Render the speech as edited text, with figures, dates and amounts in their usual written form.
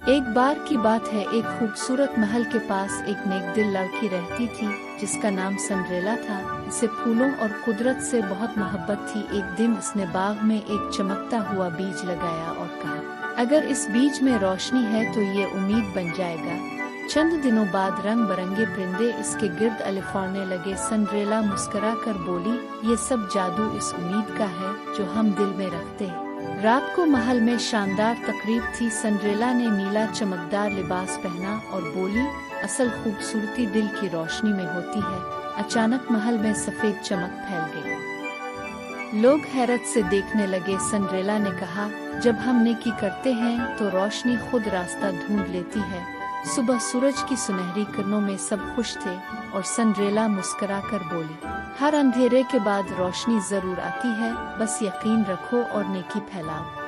एक बार की बात है, एक खूबसूरत महल के पास एक नेकदिल लड़की रहती थी जिसका नाम सिंड्रेला था। इसे फूलों और कुदरत से बहुत मोहब्बत थी। एक दिन इसने बाग में एक चमकता हुआ बीज लगाया और कहा, अगर इस बीज में रोशनी है तो ये उम्मीद बन जाएगा। चंद दिनों बाद रंग बिरंगे परिंदे इसके गिर्द अलिफाने लगे। सिंड्रेला मुस्कुरा कर बोली, ये सब जादू इस उम्मीद का है जो हम दिल में रखते हैं। रात को महल में शानदार तकरीब थी। सिंड्रेला ने नीला चमकदार लिबास पहना और बोली, असल खूबसूरती दिल की रोशनी में होती है। अचानक महल में सफेद चमक फैल गई। लोग हैरत से देखने लगे। सिंड्रेला ने कहा, जब हम नेकी करते हैं तो रोशनी खुद रास्ता ढूंढ लेती है। सुबह सूरज की सुनहरी किरणों में सब खुश थे और सिंड्रेला मुस्कुरा कर बोली, हर अंधेरे के बाद रोशनी जरूर आती है, बस यकीन रखो और नेकी फैलाओ।